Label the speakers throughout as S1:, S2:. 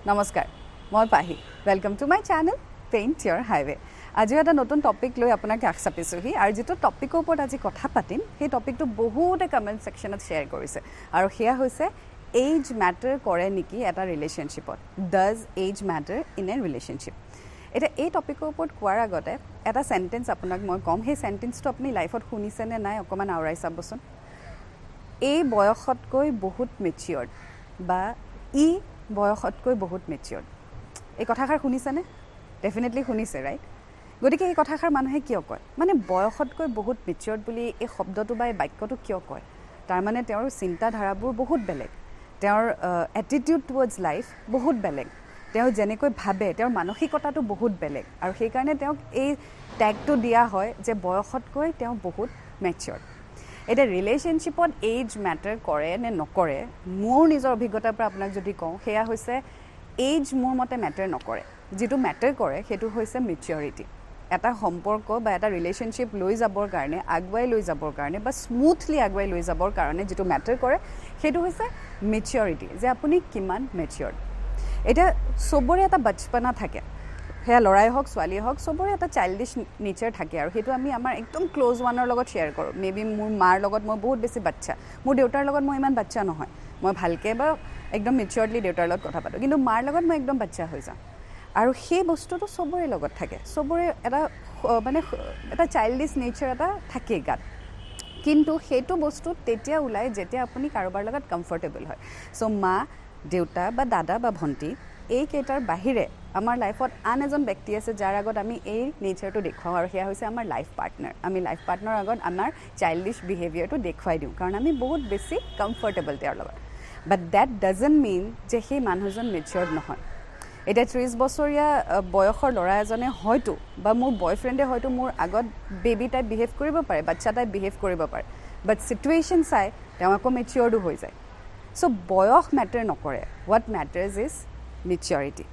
S1: নমস্কাৰ মই Pahi welcome to my channel paint your highway আজি এটা নতুন টপিক লৈ আপোনাক কাষ চাপিছোহি আৰু যেটো টপিকৰ ওপৰত আজি কথা পাতিম সেই টপিকটো বহুতে কমেন্ট সেকশনত শেয়াৰ কৰিছে আৰু হেয়া হৈছে এজ ম্যাটাৰ কৰে নেকি এটা ৰিলেশনশিপত ডাজ এজ ম্যাটাৰ ইন এ ৰিলেশনশিপ এটা এই টপিকৰ ওপৰত কোৱাৰ আগতে এটা সেন্টেন্স আপোনাক মই কম সেই সেন্টেন্সটো আপুনি লাইফত শুনিছে নে নাই অকমান আওৰাই চাবচোন এই বয়সতকৈ বহুত মেচিউৰ্ড বা ই বয়সতকৈ বহুত মেচিউৰ্ড এই কথাষাৰ শুনিছেনে ডেফিনেটলি শুনিছে ৰাইট গতিকে এই কথাষাৰ মানুহে কিয় কয় মানে বয়সতকৈ বহুত মেচিউৰ্ড বুলি এই শব্দটো বা এই বাক্যটো কিয় কয় তাৰ মানে তেওঁৰ চিন্তাধাৰাবোৰ বহুত বেলেগ তেওঁৰ এটিটিউড টুৱাৰ্ডছ লাইফ বহুত বেলেগ তেওঁ যেনেকৈ ভাবে তেওঁৰ মানসিকতাটো বহুত বেলেগ আৰু সেই কাৰণে তেওঁক এই ট্যাগটো দিয়া হয় যে বয়সতকৈ তেওঁ বহুত মেচিউৰ্ড এটা ৰিলেশনশিপত এজ ম্যাটাৰ কৰে নে নকৰে মোৰ নিজৰ অভিজ্ঞতাৰ পৰা আপোনাক যদি কওঁ হেয়া হৈছে এজ মোৰ মতে ম্যাটাৰ নকৰে যেটো ম্যাটাৰ কৰে হেতু হৈছে মেচিউৰিটি এটা সম্পৰ্ক বা এটা ৰিলেশনশিপ লৈ যাবৰ কাৰণে আগুৱাই লৈ যাবৰ কাৰণে বা স্মুথলি আগুৱাই লৈ যাবৰ কাৰণে যেটো ম্যাটাৰ কৰে হেতু হৈছে মেচিউৰিটি যে আপুনি কিমান মেচিউৰ্ড এটা সবৰে এটা বচপনা থাকে হেয়া লৰাই হওক ছোৱালীয়ে হওক সবৰে এটা চাইল্ডিশ নেচাৰ থাকে আৰু হেতু আমি আমাৰ একদম ক্লোজ ওয়ানৰ লগত শেয়াৰ কৰোঁ মেবি মোৰ মাৰ লগত মই বহুত বেছি বাচ্চা মোৰ দেউতাৰ লগত মই ইমান বাচ্চা নহয় মই ভালকে বা একদম মেচিউৰডলি দেউতাৰ লগত কথা পাতো কিন্তু মাৰ লগত মই একদম বাচ্চা হৈ যাওঁ আৰু সেই বস্তুটো সবৰে লগত থাকে সবৰে এটা মানে এটা চাইল্ডিশ নেচাৰ এটা থাকে গাত কিন্তু হেতু বস্তু তেতিয়া ওলাই যেতিয়া আপুনি কাৰোবাৰ লগত কমফৰ্টেবল হয় সো মা দেউতা বা দাদা বা ভন্টি এই কেইটাৰ বাহিৰে আমাৰ লাইফত আন এজন ব্যক্তি আছে যাৰ আগত আমি এই নেচাৰটো দেখুৱাও আৰু হেয়া হৈছে আমাৰ লাইফ পাৰ্টনাৰ আমি লাইফ পাৰ্টনাৰৰ আগত আমাৰ চাইল্ডিশ বিহেভিয়াৰটো দেখুৱাই দিওঁ কাৰণ আমি বহুত বেছি কমফৰ্টেবল তেওঁৰ লগত বাট দ্যাট ডাজন্ট মিন যে সেই মানুহজন মেচিউৰ্ড নহয় এটা 30 বছৰীয়া বয়সৰ ল'ৰা এজনে হয়তো বা মোৰ বয়ফ্ৰেণ্ডে হয়তো মোৰ আগত বেবি টাইপ বিহেভ কৰিব পাৰে বাচ্চা টাইপ বিহেভ কৰিব পাৰে বাট সিচুৱেশন চাই তেওঁ আকৌ মেচিউৰ্ড হৈ যায় সো বয়স ম্যাটাৰ নকৰে হোৱাট ম্যাটাৰ্স ইজ মেচিউৰিটি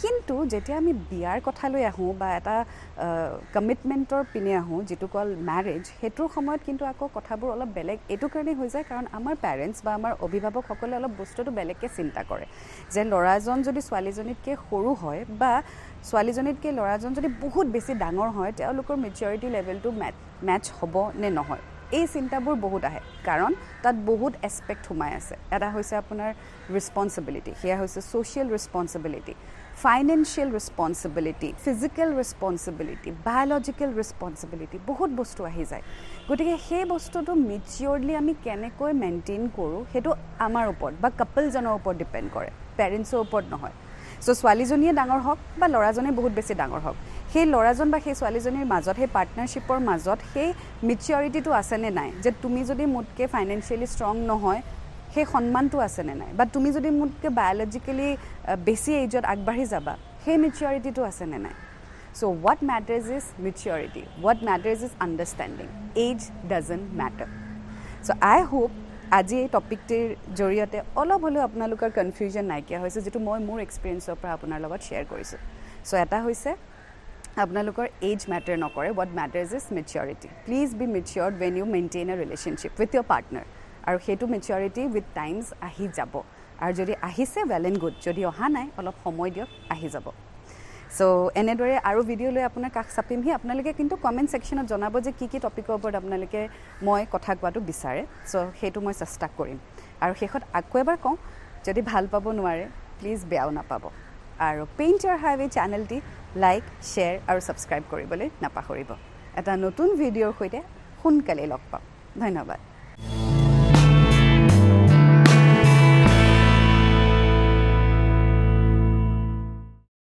S1: কিন্তু যেতিয়া আমি বিয়াৰ কথালৈ আহোঁ বা এটা কমিটমেণ্টৰ পিনে আহোঁ যেটো কল ম্যাৰেজ হেতুৰ সময়ত কিন্তু আকৌ কথাবোৰ অলপ বেলেগ এটো কাৰণে হৈ যায় কাৰণ আমাৰ পেৰেণ্টছ বা আমাৰ অভিভাৱকসকলে অলপ বস্তুটো বেলেগকৈ চিন্তা কৰে যে ল'ৰাজন যদি ছোৱালীজনীতকৈ সৰু হয় বা ছোৱালীজনীতকৈ ল'ৰাজন যদি বহুত বেছি ডাঙৰ হয় তেওঁলোকৰ মেচিউৰিটি লেভেলটো মেচ হ'ব নে নহয় এই চিন্তাবোৰ বহুত আহে কাৰণ তাত বহুত এসপেক্ট সোমাই আছে এটা হৈছে আপোনাৰ ৰেসপন্সিবিলিটি হেয়া হৈছে social responsibility financial responsibility physical responsibility biological responsibility বহুত বস্তু আহি যায় গতিকে সেই বস্তুটো মেচিউৰলি আমি কেনেকৈ মেইনটেইন কৰোঁ হেতু আমাৰ ওপৰত বা কাপলজনৰ ওপৰত ডিপেন্ড কৰে পেৰেণ্টছৰ ওপৰত নহয় সো ছোৱালীজনীয়ে ডাঙৰ হওক বা ল'ৰাজনে বহুত বেছি ডাঙৰ হওক সেই ল'ৰাজন বা সেই ছোৱালীজনীৰ মাজত সেই পাৰ্টনাৰশ্বিপৰ মাজত সেই মেচিউৰিটিটো আছে নে নাই যে তুমি যদি মোতকৈ ফাইনেন্সিয়েলি ষ্ট্ৰং নহয় সেই সন্মানটো আছে নে নাই বা তুমি যদি মোতকৈ বায়োলজিক্যালি বেছি এজত আগবাঢ়ি যাবা সেই মেচিউৰিটিটো আছে নে নাই so what matters is maturity what matters is understanding age doesn't matter so I hope আজি এই টপিকটিৰ জৰিয়তে অলপ হ'লেও আপোনালোকৰ কনফিউজন নাইকিয়া হৈছে যেটো মই মোৰ এক্সপিৰিয়েন্সৰ পৰা আপোনাৰ লগত শ্বেয়াৰ কৰিছোঁ সো এটা হৈছে আপোনালোকৰ এজ ম্যাটাৰ নকৰে what matters is maturity please be matured when you maintain a relationship with your partner আৰু হেতু মেচিউৰিটি উইথ টাইমছ আহি যাব আৰু যদি আহিছে ওয়েল এণ্ড গুড যদি অহা নাই অলপ সময় দিয়ক আহি যাব সো এনেদৰে আৰু ভিডিঅ' লৈ আপোনাৰ কাষ চাপিমহি আপোনালোকে কিন্তু কমেণ্ট সেকশনত জনাব যে কি টপিকৰ ওপৰত আপোনালোকে মই কথা কোৱাটো বিচাৰে সো হেতু মই চেষ্টা কৰিম আৰু শেষত আকৌ এবাৰ কওঁ যদি ভাল পাব নোৱাৰে প্লিজ বেয়াও নাপাব আৰু paint your highway চেনেলটি like share আৰু সাবস্ক্ৰাইব কৰিবলৈ নাপাহৰিব এটা নতুন ভিডিঅ'ৰ সৈতে সোনকালে লগ পাম ধন্যবাদ